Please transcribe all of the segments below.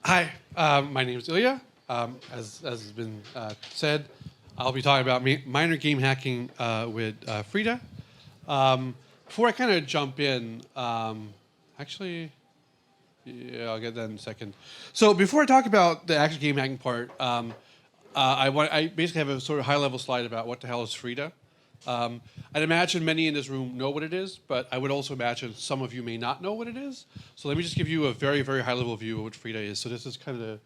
Hi, my name is Ilja. As has been said, I'll be talking about minor game hacking with Frida. Before I kind of jump in, actually, yeah, I'll get that in a second. So before I talk about the actual game hacking part, I basically have a sort of high-level slide about what the hell is Frida. I'd imagine many in this room know what it is, but I would also imagine some of you may not know what it is. So let me just give you a very, very high-level view of what Frida is. So this is kind of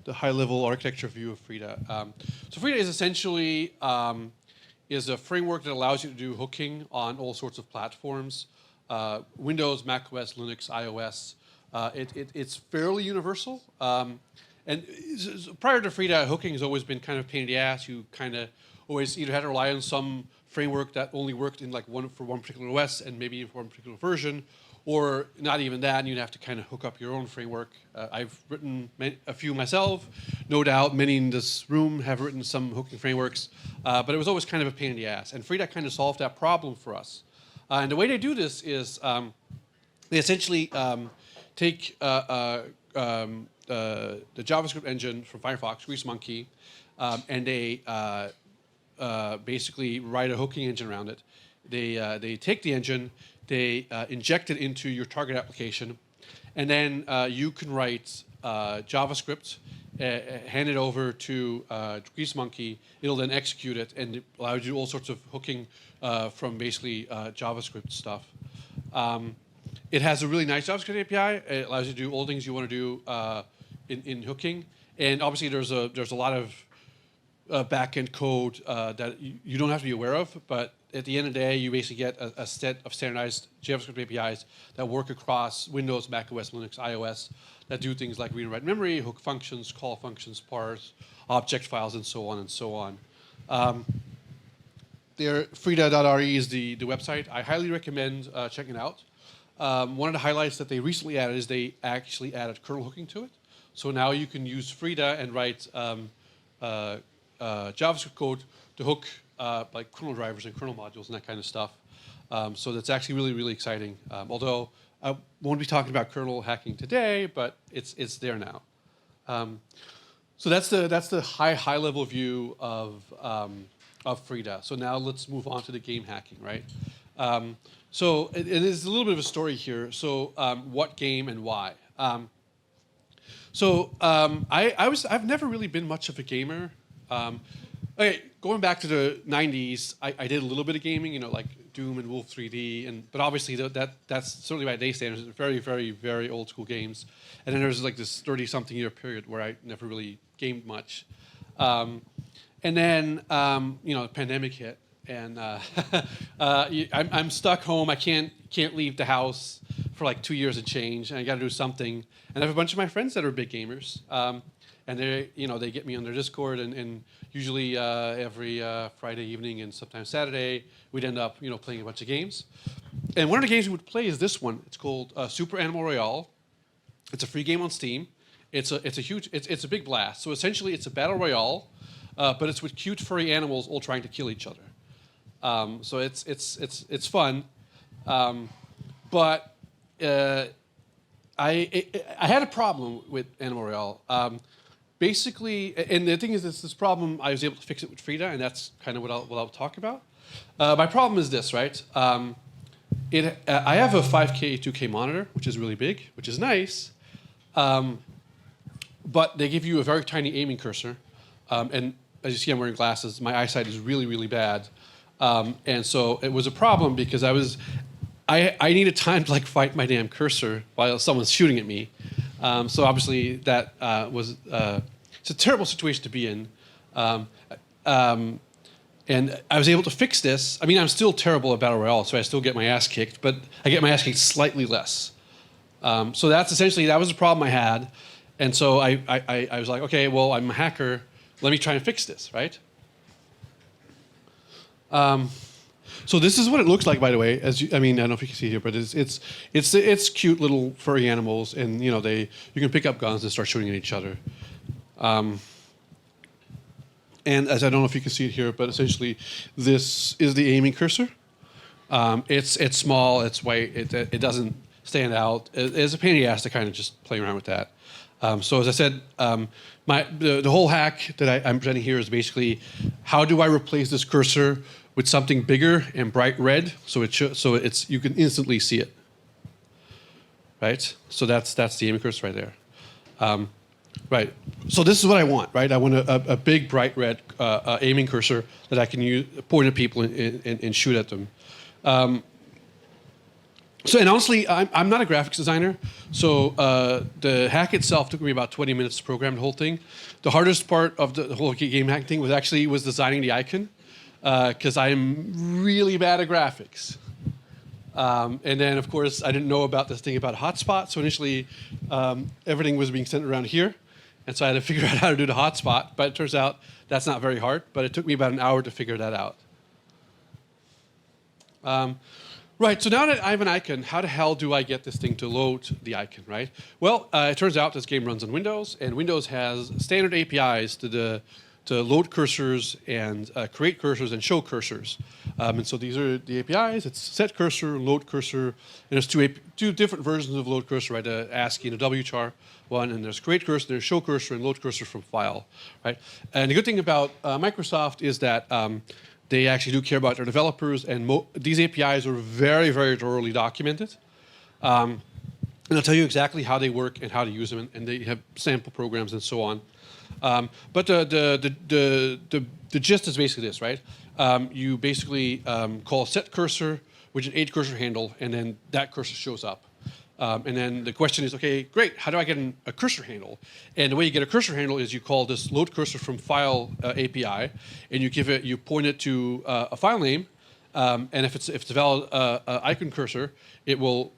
the high-level architecture view of Frida. So Frida is essentially is a framework that allows you to do hooking on all sorts of platforms, Windows, Mac OS, Linux, iOS. It's fairly universal. And prior to Frida, hooking has always been kind of a pain in the ass. You kind of always either had to rely on some framework that only worked in like for one particular OS and maybe for one particular version, or not even that, and you'd have to kind of hook up your own framework. I've written a few myself. No doubt many in this room have written some hooking frameworks, but it was always kind of a pain in the ass. And Frida kind of solved that problem for us. And the way they do this is they essentially take the JavaScript engine from Firefox, Greasemonkey, and they basically write a hooking engine around it. They take the engine, they inject it into your target application, and then you can write JavaScript, hand it over to Greasemonkey. It'll then execute it, and it allows you to do all sorts of hooking from basically JavaScript stuff. It has a really nice JavaScript API. It allows you to do all the things you want to do in hooking, and obviously there's a lot of back-end code that you don't have to be aware of, but at the end of the day, you basically get a set of standardized JavaScript APIs that work across Windows, Mac OS, Linux, iOS, that do things like read and write memory, hook functions, call functions, parse, object files, and so on and so on. Frida.re is the website. I highly recommend checking it out. One of the highlights that they recently added is they actually added kernel hooking to it. So now you can use Frida and write JavaScript code to hook like kernel drivers and kernel modules and that kind of stuff. So that's actually really, really exciting. Although I won't be talking about kernel hacking today, but it's there now. So that's the high level view of Frida. So now let's move on to the game hacking, right? So it is a little bit of a story here. So what game and why? I've never really been much of a gamer. Okay, going back to the 90s, I did a little bit of gaming, like Doom and Wolf 3D, but obviously that's certainly by today's standards, very, very, very old school games. And then there's like this 30-something year period where I never really gamed much. And then, the pandemic hit, and I'm stuck home. I can't leave the house for like 2 years and change, and I got to do something. And I have a bunch of my friends that are big gamers. And they get me on their Discord, and usually every Friday evening and sometimes Saturday, we'd end up playing a bunch of games. And one of the games we would play is this one. It's called Super Animal Royale. It's a free game on Steam. It's a big blast. So essentially, it's a battle royale, but it's with cute furry animals all trying to kill each other. So it's fun, but I had a problem with Animal Royale. Basically, and the thing is, this problem, I was able to fix it with Frida, and that's kind of what I'll talk about. My problem is this, right? I have a 5K 2K monitor, which is really big, which is nice, but they give you a very tiny aiming cursor, and as you see, I'm wearing glasses. My eyesight is really, really bad, and so it was a problem because I needed time to fight my damn cursor while someone's shooting at me. So obviously that was it's a terrible situation to be in, and I was able to fix this. I mean, I'm still terrible at Battle Royale, so I still get my ass kicked, but I get my ass kicked slightly less. So that was the problem I had, and so I was like, okay, well, I'm a hacker. Let me try and fix this, right? So this is what it looks like, by the way. I don't know if you can see here, but it's cute little furry animals, and you can pick up guns and start shooting at each other. And as I don't know if you can see it here, but essentially this is the aiming cursor. It's small, it's white, it doesn't stand out. It's a pain in the ass to kind of just play around with that. So as I said, the whole hack that I'm presenting here is basically how do I replace this cursor with something bigger and bright red so you can instantly see it, right? So that's the aiming cursor right there. Right. So this is what I want, right? I want a big bright red aiming cursor that I can use, point at people and shoot at them. And honestly, I'm not a graphics designer, so the hack itself took me about 20 minutes to program the whole thing. The hardest part of the whole game hacking thing was designing the icon, because I'm really bad at graphics. And then, of course, I didn't know about this thing about hotspot, so initially everything was being sent around here, and so I had to figure out how to do the hotspot, but it turns out that's not very hard, but it took me about an hour to figure that out. Right, so now that I have an icon, how the hell do I get this thing to load the icon, right? Well, it turns out this game runs on Windows, and Windows has standard APIs to load cursors and create cursors and show cursors. And so these are the APIs. It's set cursor, load cursor, and there's two different versions of load cursor, right? ASCII and a WCHAR one, and there's create cursor, there's show cursor, and load cursor from file, right? And the good thing about Microsoft is that they actually do care about their developers, and these APIs are very, very thoroughly documented. And I'll tell you exactly how they work and how to use them, and they have sample programs and so on. But the gist is basically this, right? You basically call set cursor, which is an H cursor handle, and then that cursor shows up. And then the question is, okay, great, how do I get a cursor handle? And the way you get a cursor handle is you call this load cursor from file API, and you point it to a file name, and if it's a valid icon cursor, it will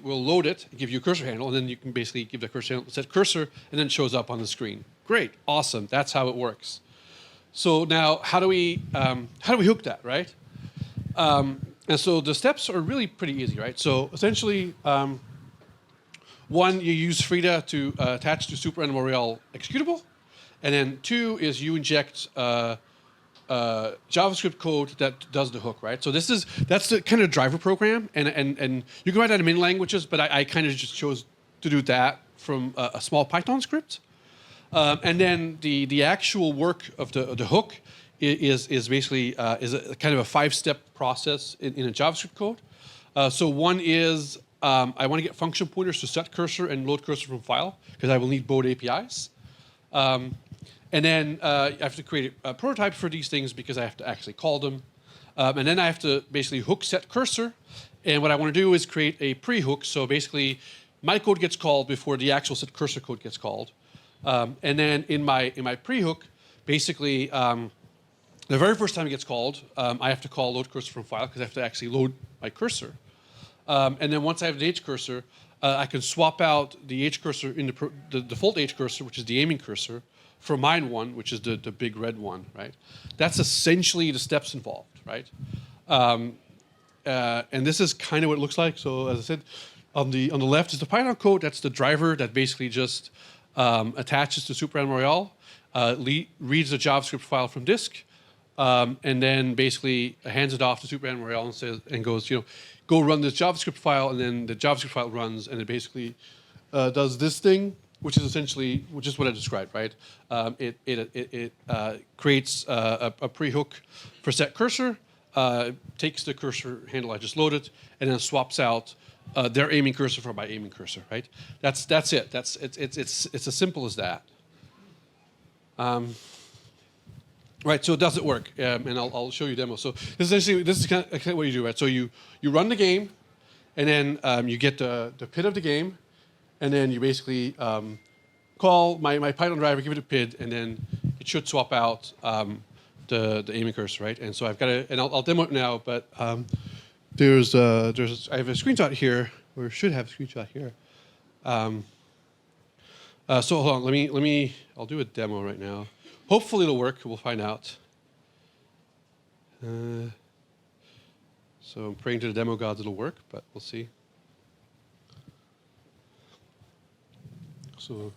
load it, give you a cursor handle, and then you can basically give the cursor handle, set cursor, and then it shows up on the screen. Great, awesome, that's how it works. So now, how do we hook that, right? And so the steps are really pretty easy, right? So essentially, one, you use Frida to attach to Super Animal Royale executable, and then two is you inject JavaScript code that does the hook, right? So that's the kind of driver program, and you can write that in many languages, but I kind of just chose to do that from a small Python script. And then the actual work of the hook is basically is a kind of a 5-step process in a JavaScript code. So one is I want to get function pointers to set cursor and load cursor from file, because I will need both APIs. And then I have to create a prototype for these things because I have to actually call them. And then I have to basically hook set cursor. And what I want to do is create a pre-hook. So basically, my code gets called before the actual set cursor code gets called. And then in my pre-hook, basically, the very first time it gets called, I have to call load cursor from file because I have to actually load my cursor. And then once I have the H cursor, I can swap out the H cursor in the default H cursor, which is the aiming cursor, for mine one, which is the big red one, right? That's essentially the steps involved, right? And this is kind of what it looks like. So as I said, on the left is the Python code. That's the driver that basically just attaches to Super Animal Royale, reads the JavaScript file from disk, and then basically hands it off to Super Animal Royale and goes, go run this JavaScript file, and then the JavaScript file runs, and it basically does this thing, which is what I described, right? It creates a pre-hook for set cursor, takes the cursor handle I just loaded, and then swaps out their aiming cursor for my aiming cursor, right? That's it. It's as simple as that. Right, so does it work? And I'll show you a demo. So this is kind of what you do, right? So you run the game, and then you get the PID of the game, and then you basically call my Python driver, give it a PID, and then it should swap out the aiming cursor, right? And so I've got and I'll demo it now, but I have a screenshot here, or should have a screenshot here. So hold on, let me. I'll do a demo right now. Hopefully it'll work. We'll find out. So I'm praying to the demo gods it'll work, but we'll see. So.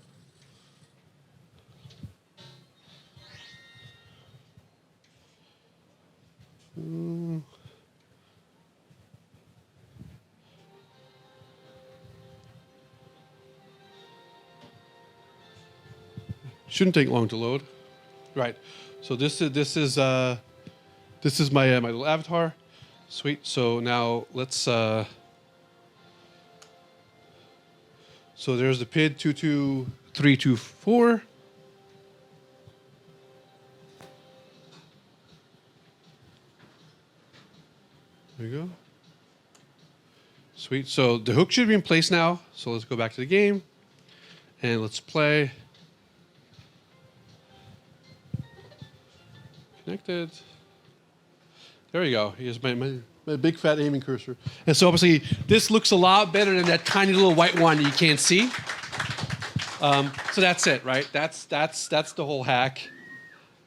Shouldn't take long to load. Right. So this is my my little avatar. Sweet. So now let's. So there's the PID 22324. There you go. Sweet. So the hook should be in place now. So let's go back to the game, and let's play. Connected. There you go. Here's my big fat aiming cursor. And so obviously this looks a lot better than that tiny little white one you can't see. So that's it, right? That's the whole hack.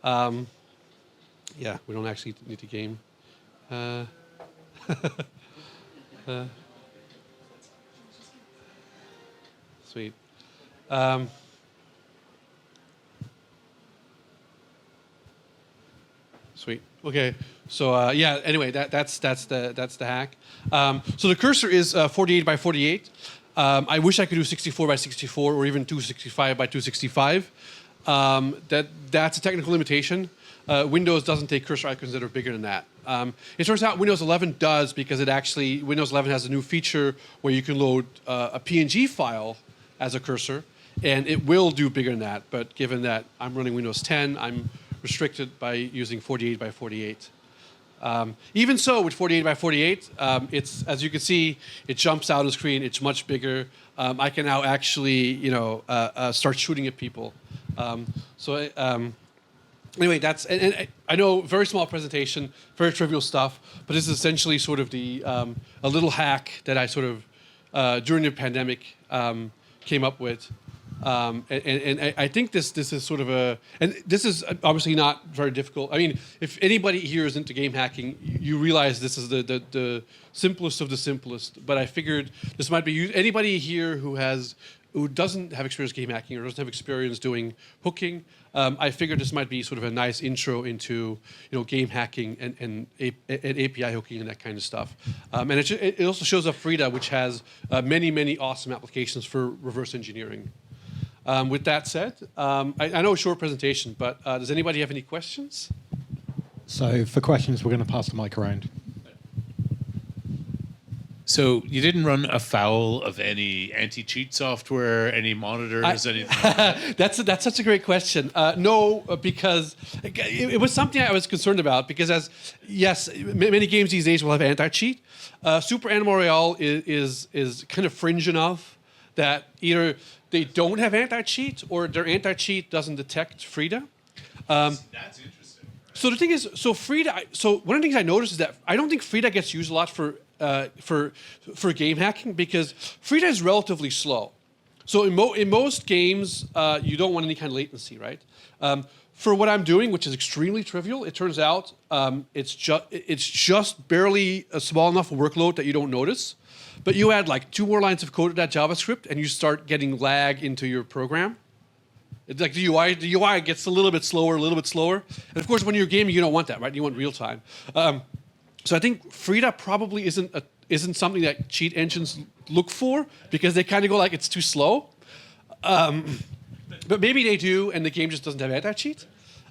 Yeah, we don't actually need to game. Sweet. Sweet. Okay. So yeah. Anyway, that's the hack. So the cursor is 48 by 48. I wish I could do 64 by 64 or even 265 by 265. That's a technical limitation. Windows doesn't take cursor icons that are bigger than that. It turns out Windows 11 does, because Windows 11 has a new feature where you can load a PNG file as a cursor, and it will do bigger than that. But given that I'm running Windows 10, I'm restricted by using 48 by 48. Even so, with 48 by 48, it's, as you can see, it jumps out on the screen. It's much bigger. I can now actually, start shooting at people. Anyway, that's, and I know, very small presentation, very trivial stuff, but this is essentially sort of a little hack that I sort of, during the pandemic, came up with. And I think this is sort of and this is obviously not very difficult. I mean, if anybody here is into game hacking, you realize this is the simplest of the simplest. But I figured this might be anybody here who doesn't have experience game hacking or doesn't have experience doing hooking. I figured this might be sort of a nice intro into game hacking and API hooking and that kind of stuff. And it also shows up Frida, which has many awesome applications for reverse engineering. With that said, I know a short presentation, but does anybody have any questions? So for questions, we're going to pass the mic around. So you didn't run afoul of any anti-cheat software, any monitors, anything like that? That's such a great question. No, because it was something I was concerned about, because many games these days will have anti-cheat. Super Animal Royale is kind of fringe enough that either they don't have anti-cheat or their anti-cheat doesn't detect Frida. That's interesting. Right? So the thing is, Frida. So one of the things I noticed is that I don't think Frida gets used a lot for game hacking, because Frida is relatively slow. So in most games, you don't want any kind of latency, right? For what I'm doing, which is extremely trivial, it turns out it's just barely a small enough workload that you don't notice. But you add like 2 more lines of code to that JavaScript, and you start getting lag into your program. It's like the UI gets a little bit slower. And of course, when you're gaming, you don't want that, right? You want real time. So I think Frida probably isn't something that cheat engines look for, because they kind of go like, it's too slow. But maybe they do, and the game just doesn't have anti-cheat.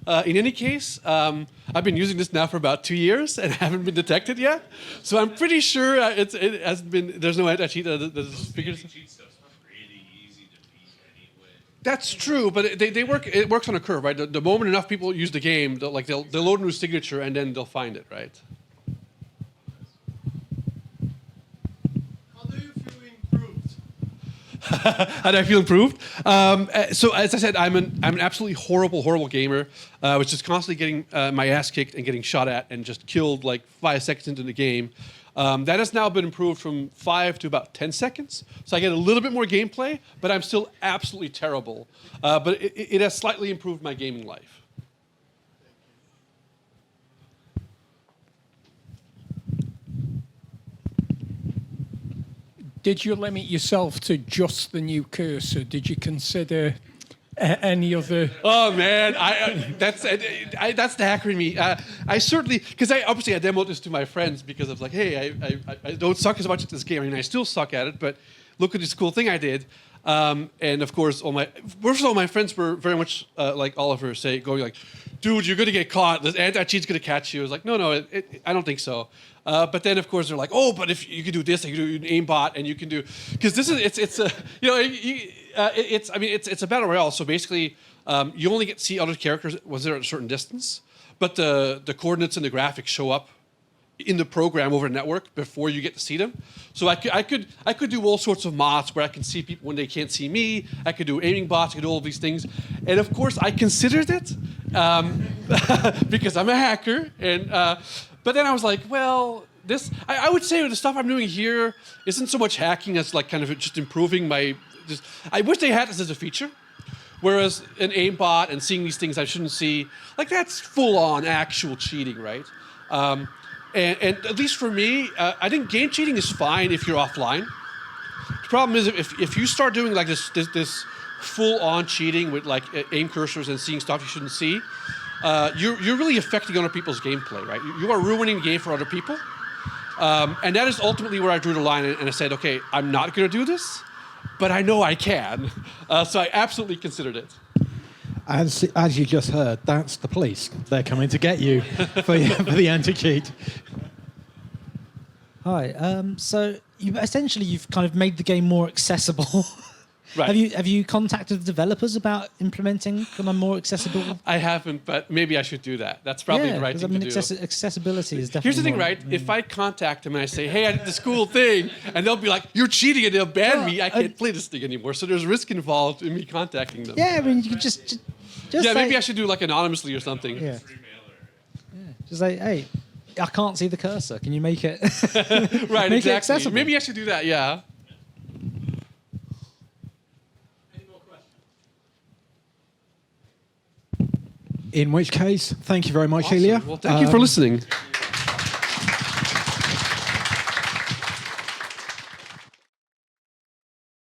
In any case, I've been using this now for about 2 years and haven't been detected yet. So I'm pretty sure it hasn't been. There's no anti-cheat that is figured. Anti-cheat stuff's pretty easy to beat anyway. That's true, but they work. It works on a curve, right? The moment enough people use the game, they'll load a new signature and then they'll find it, right? How do I feel improved? So as I said, I'm an absolutely horrible gamer. I was just constantly getting my ass kicked and getting shot at and just killed like 5 seconds into the game. That has now been improved from 5 to about 10 seconds. So I get a little bit more gameplay, but I'm still absolutely terrible. But it has slightly improved my gaming life. Did you limit yourself to just the new cursor? Did you consider any other? Oh man, that's the hacker in me. I certainly, because I demoed this to my friends because I was like, hey, I don't suck as much at this game. I mean, I still suck at it, but look at this cool thing I did. And of course, first of all, my friends were very much like Oliver, going like, "Dude, you're gonna get caught. The anti-cheat's gonna catch you." I was like, "No, I don't think so." But then, of course, they're like, "Oh, but if you can do this, you can do an aimbot, and you can do because this is it's a it's a battle royale. So basically, you only get to see other characters once they're at a certain distance, but the coordinates and the graphics show up in the program over the network before you get to see them. So I could do all sorts of mods where I can see people when they can't see me. I could do aiming bots. I could do all of these things, and of course I considered it because I'm a hacker. And but then I was like, well, I would say the stuff I'm doing here isn't so much hacking as like kind of just improving my. I wish they had this as a feature. Whereas an aimbot and seeing these things I shouldn't see, like that's full-on actual cheating, right? And at least for me, I think game cheating is fine if you're offline. The problem is if you start doing like this full-on cheating with like aim cursors and seeing stuff you shouldn't see, you're really affecting other people's gameplay, right? You are ruining the game for other people. And that is ultimately where I drew the line and I said, okay, I'm not going to do this, but I know I can. So I absolutely considered it. As you just heard, that's the police. They're coming to get you for the anti-cheat. Hi. So you've kind of made the game more accessible. Right. Have you contacted the developers about implementing kind of more accessible? I haven't, but maybe I should do that. That's probably the right thing to do. Accessibility is definitely. Here's the thing, more, right? If I contact them and I say, "Hey, I did this cool thing," and they'll be like, "You're cheating," and they'll ban me. I can't play this thing anymore. So there's risk involved in me contacting them. Yeah, I mean, you could just maybe I should do like anonymously or something. Yeah. Just say, hey, I can't see the cursor. Can you make it? Right, make exactly. it accessible? Maybe I should do that. Yeah. In which case, thank you very much, Awesome. Ilja. Well, thank you for listening.